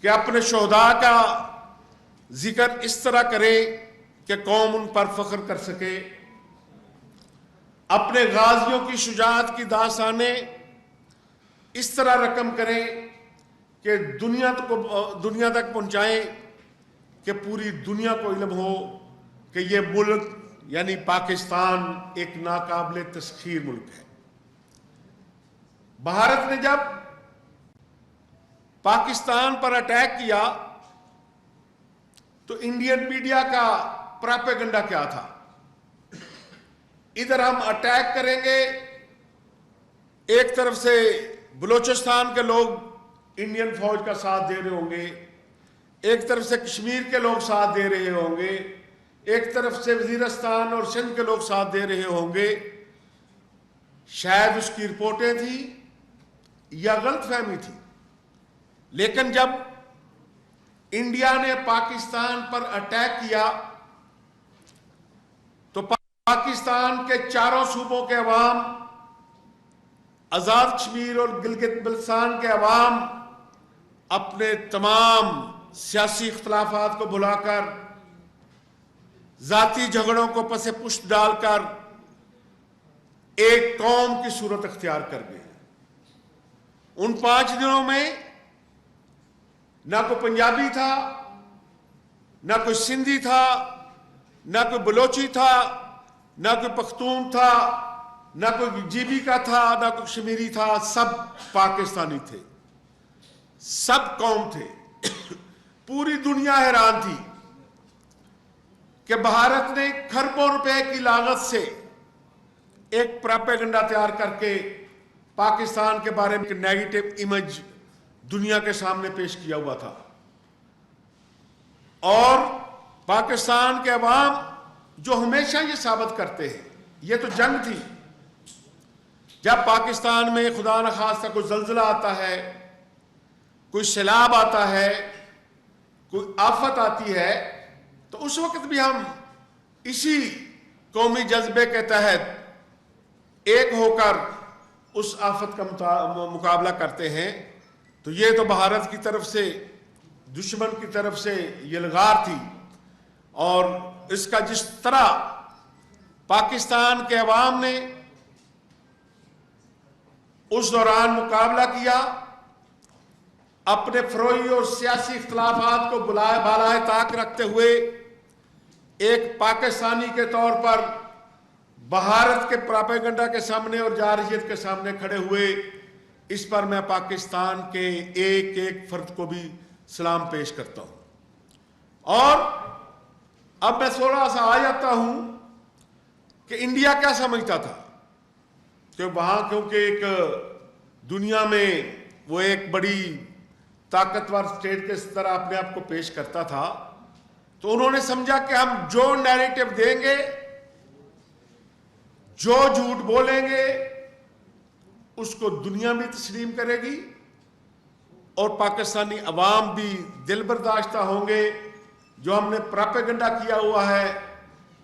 کہ اپنے شہداء کا ذکر اس طرح کرے کہ قوم ان پر فخر کر سکے، اپنے غازیوں کی شجاعت کی داستانیں اس طرح رقم کریں کہ دنیا تک پہنچائیں کہ پوری دنیا کو علم ہو کہ یہ ملک یعنی پاکستان ایک ناقابل تسخیر ملک ہے۔ بھارت نے جب پاکستان پر اٹیک کیا تو انڈین میڈیا کا پراپیگنڈا کیا تھا؟ ادھر ہم اٹیک کریں گے، ایک طرف سے بلوچستان کے لوگ انڈین فوج کا ساتھ دے رہے ہوں گے، ایک طرف سے کشمیر کے لوگ ساتھ دے رہے ہوں گے، ایک طرف سے وزیرستان اور سندھ کے لوگ ساتھ دے رہے ہوں گے۔ شاید اس کی رپورٹیں تھیں یا غلط فہمی تھی، لیکن جب انڈیا نے پاکستان پر اٹیک کیا تو پاکستان کے چاروں صوبوں کے عوام، آزاد کشمیر اور گلگت بلتستان کے عوام اپنے تمام سیاسی اختلافات کو بھلا کر، ذاتی جھگڑوں کو پس پشت ڈال کر ایک قوم کی صورت اختیار کر گئے۔ ان 5 دنوں میں نہ کوئی پنجابی تھا، نہ کوئی سندھی تھا، نہ کوئی بلوچی تھا، نہ کوئی پختون تھا، نہ کوئی جیبی کا تھا، نہ کوئی کشمیری تھا، سب پاکستانی تھے، سب قوم تھے۔ پوری دنیا حیران تھی کہ بھارت نے کھربوں روپے کی لاگت سے ایک پراپیگنڈا تیار کر کے پاکستان کے بارے میں ایک نیگیٹو امیج دنیا کے سامنے پیش کیا ہوا تھا، اور پاکستان کے عوام جو ہمیشہ یہ ثابت کرتے ہیں، یہ تو جنگ تھی، جب پاکستان میں خدا نخواستہ کوئی زلزلہ آتا ہے، کوئی سیلاب آتا ہے، کوئی آفت آتی ہے، تو اس وقت بھی ہم اسی قومی جذبے کے تحت ایک ہو کر اس آفت کا مقابلہ کرتے ہیں۔ تو یہ تو بھارت کی طرف سے، دشمن کی طرف سے یہ لغار تھی، اور اس کا جس طرح پاکستان کے عوام نے اس دوران مقابلہ کیا، اپنے فروئی اور سیاسی اختلافات کو بالائے طاق رکھتے ہوئے ایک پاکستانی کے طور پر بھارت کے پراپیگنڈا کے سامنے اور جارحیت کے سامنے کھڑے ہوئے، اس پر میں پاکستان کے ایک ایک فرد کو بھی سلام پیش کرتا ہوں۔ اور اب میں تھوڑا سا آ جاتا ہوں کہ انڈیا کیا سمجھتا تھا، کہ وہاں کیونکہ ایک دنیا میں وہ ایک بڑی طاقتور اسٹیٹ کے طرح اپنے آپ کو پیش کرتا تھا، تو انہوں نے سمجھا کہ ہم جو نیریٹو دیں گے، جو جھوٹ بولیں گے، اس کو دنیا بھی تسلیم کرے گی اور پاکستانی عوام بھی دل برداشتہ ہوں گے۔ جو ہم نے پراپیگنڈا کیا ہوا ہے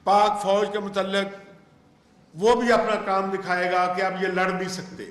پاک فوج کے متعلق، وہ بھی اپنا کام دکھائے گا کہ اب یہ لڑ نہیں سکتے۔